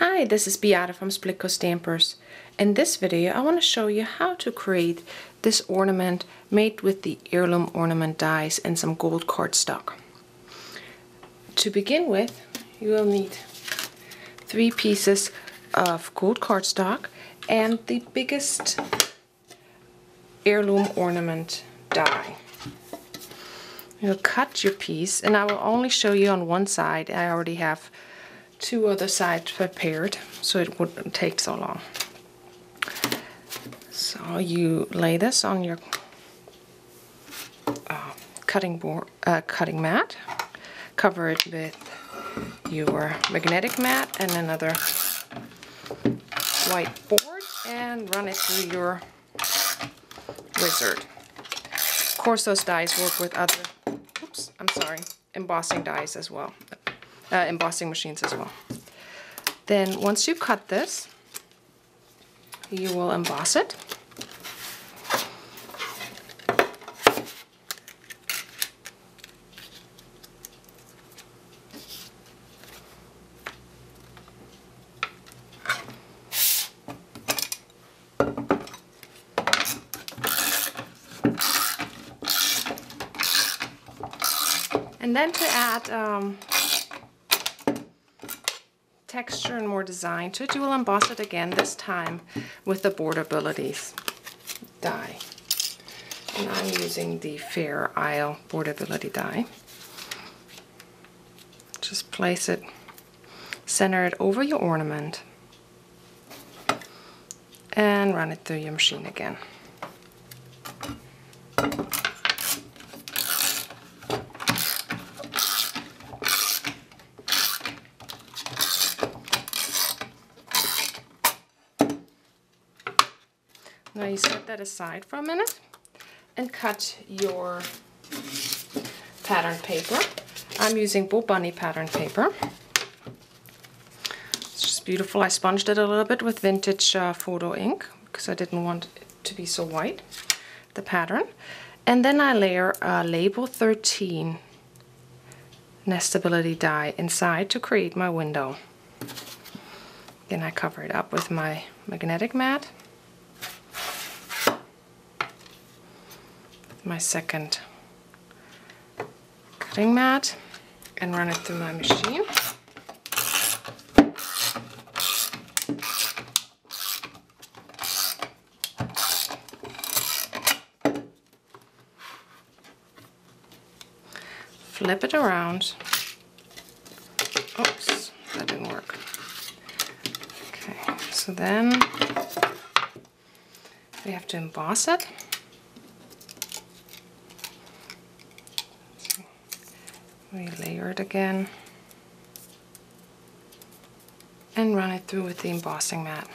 Hi, this is Beata from Splitcoaststampers. In this video I want to show you how to create this ornament made with the Heirloom ornament dies and some gold cardstock. To begin with, you will need 3 pieces of gold cardstock and the biggest Heirloom ornament die. You'll cut your piece, and I will only show you on one side. I already have 2 other sides prepared, so it wouldn't take so long. So you lay this on your cutting mat, cover it with your magnetic mat and another white board, and run it through your wizard. Of course, those dies work with other, embossing dies as well. Embossing machines as well. Then once you cut this, you will emboss it. And then to add texture and more design to it, you will emboss it again, this time with the Bordabilities die. And I'm using the Fair Isle Bordability die. Just place it, center it over your ornament, and run it through your machine again. Now you set that aside for a minute and cut your pattern paper. I'm using Bo Bunny pattern paper. It's just beautiful. I sponged it a little bit with vintage photo ink because I didn't want it to be so white, the pattern. And then I layer a Label 13 nestability die inside to create my window. Then I cover it up with my magnetic mat, my second cutting mat, and run it through my machine. Flip it around. Oops, that didn't work. Okay, so then we have to emboss it. We layer it again and run it through with the embossing mat.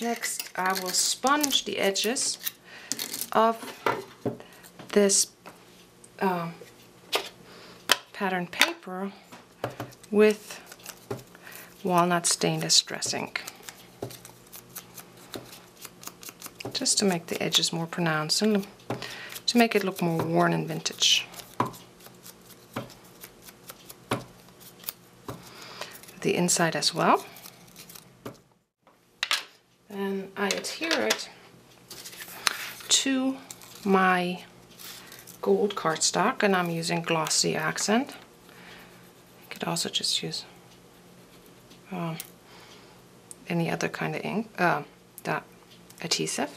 Next, I will sponge the edges of this pattern paper with walnut stainless dress ink, just to make the edges more pronounced and to make it look more worn and vintage. The inside as well. Then I adhere it to my gold cardstock, and I'm using glossy accent. You could also just use any other kind of ink, that adhesive.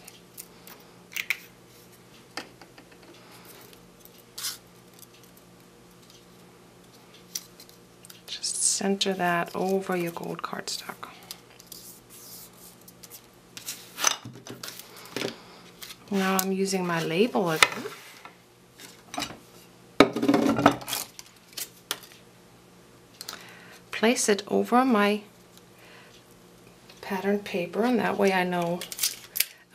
Just center that over your gold cardstock. Now I'm using my label again. Place it over my pattern paper, and that way I know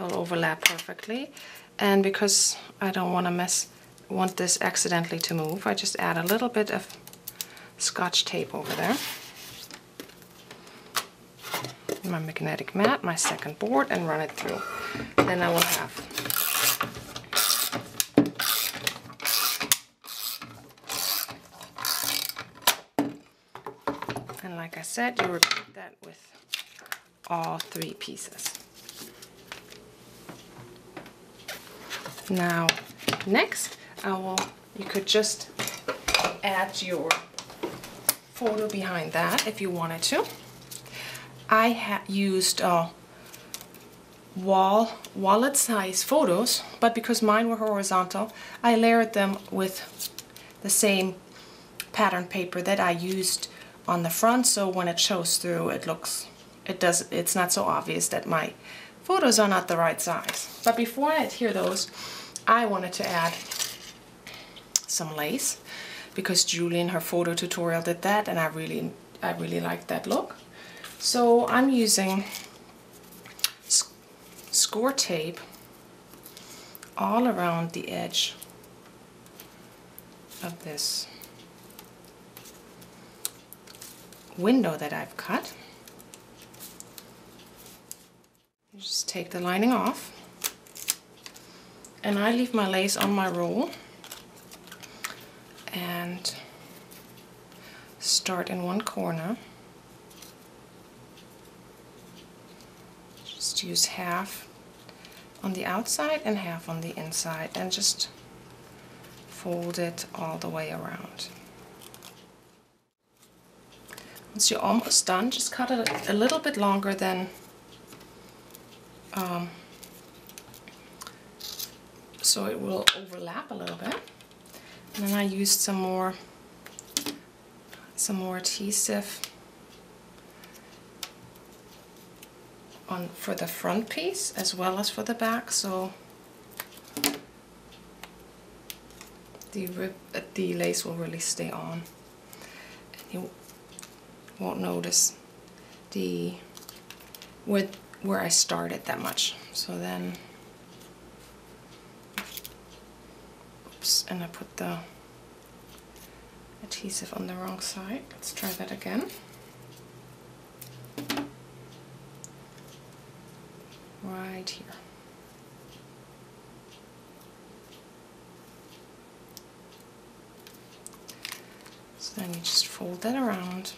it'll overlap perfectly. And because I don't want this accidentally to move, I just add a little bit of Scotch tape over there. My magnetic mat, my second board, and run it through. Then I will have and like I said, you repeat that with all 3 pieces. Now next you could just add your photo behind that if you wanted to. I used wallet size photos, but because mine were horizontal, I layered them with the same pattern paper that I used on the front, so when it shows through, it's not so obvious that my photos are not the right size. But before I adhere those, I wanted to add some lace, because Julie in her photo tutorial did that, and I really liked that look. So I'm using score tape all around the edge of this window that I've cut. You just take the lining off, and I leave my lace on my roll and start in one corner. Just use half on the outside and half on the inside, and just fold it all the way around. Once you're almost done, just cut it a little bit longer than so it will overlap a little bit. And then I used some more adhesive for the front piece as well as for the back, so the lace will really stay on, and you won't notice where I started that much. So then, oops, and I put the adhesive on the wrong side. Let's try that again. Right here. So then you just fold that around.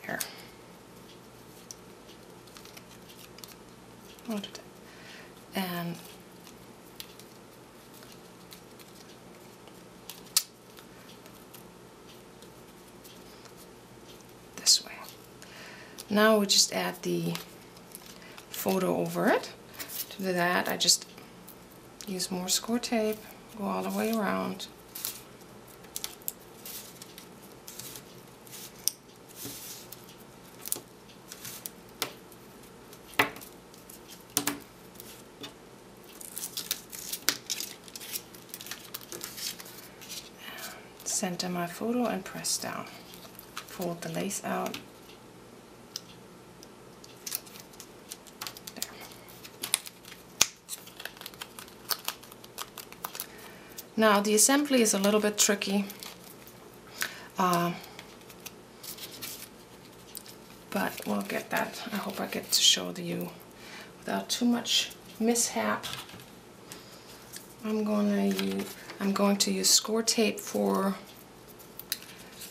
There. And this way. Now we just add the photo over it. To do that, I just use more score tape, go all the way around. Center my photo and press down. Fold the lace out. There. Now the assembly is a little bit tricky, but we'll get that. I hope I get to show you without too much mishap. I'm going to use score tape for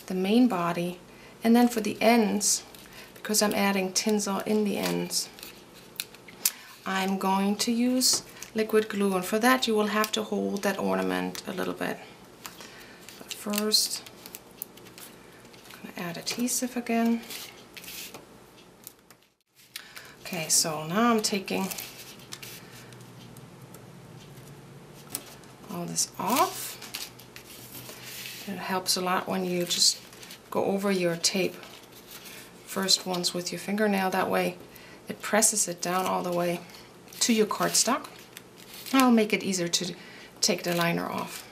the main body, and then for the ends, because I'm adding tinsel in the ends, I'm going to use liquid glue, and for that you will have to hold that ornament a little bit. But first, I'm going to add adhesive again. Okay, so now I'm taking all this off. It helps a lot when you just go over your tape first once with your fingernail. That way it presses it down all the way to your cardstock. That'll make it easier to take the liner off.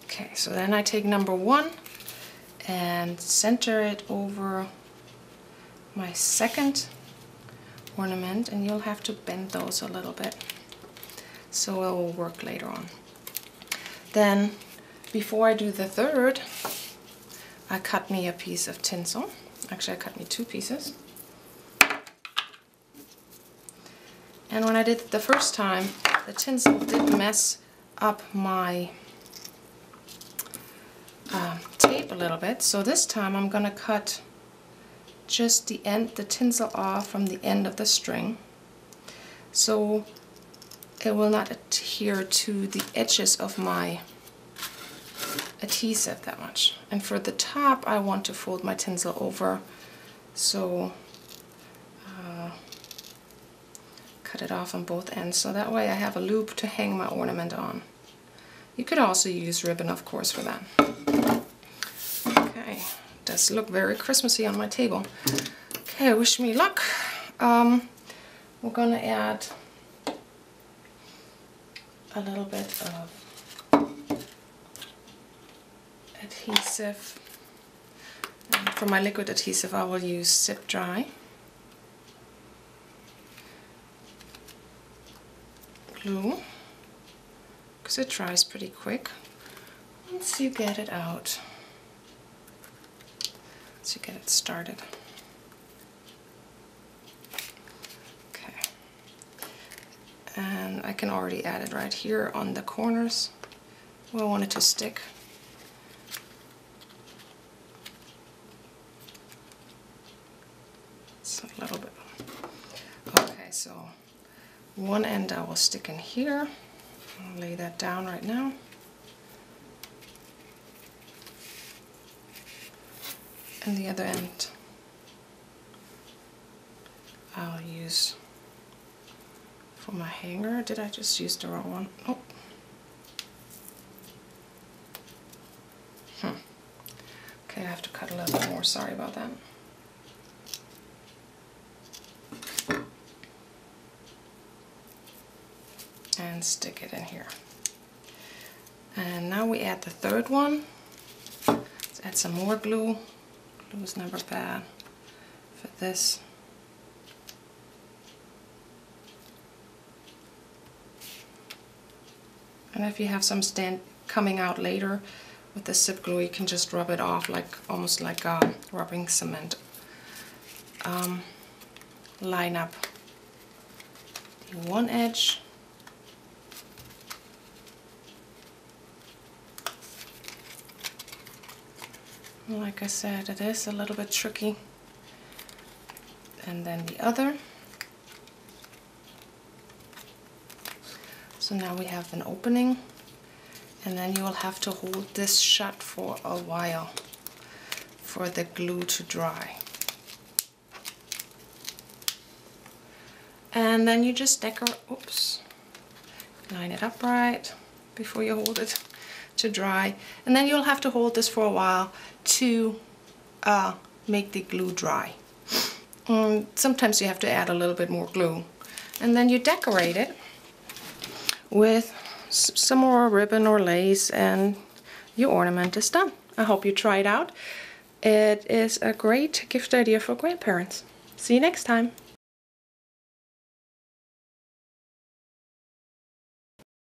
Okay, so then I take number 1 and center it over my second ornament, and you'll have to bend those a little bit so it will work later on. Then before I do the third, I cut me a piece of tinsel. Actually, I cut me 2 pieces. And when I did it the first time, the tinsel did mess up my tape a little bit. So this time I'm going to cut just the tinsel off from the end of the string, so it will not adhere to the edges of my adhesive that much. And for the top, I want to fold my tinsel over, so cut it off on both ends, so that way I have a loop to hang my ornament on. You could also use ribbon, of course, for that. Okay, does look very Christmassy on my table. Okay, wish me luck. We're gonna add a little bit of adhesive. And for my liquid adhesive, I will use Zip Dry. Glue, because it dries pretty quick once you get it out, once you get it started. Okay, and I can already add it right here on the corners where I want it to stick. It's a little bit. Okay, so one end I will stick in here. I'll lay that down right now. And the other end I'll use for my hanger. Did I just use the wrong one? Oh. Okay, I have to cut a little bit more. Sorry about that. And stick it in here. And now we add the third one. Let's add some more glue. Glue is never bad for this. And if you have some stand coming out later with the zip glue, you can just rub it off like almost like rubbing cement. Line up the one edge. Like I said, it is a little bit tricky. And then the other. So now we have an opening, and then you will have to hold this shut for a while for the glue to dry. And then you just decorate, oops, line it up right before you hold it to dry, and then you'll have to hold this for a while to make the glue dry. Sometimes you have to add a little bit more glue, and then you decorate it with some more ribbon or lace, and your ornament is done. I hope you try it out. It is a great gift idea for grandparents. See you next time.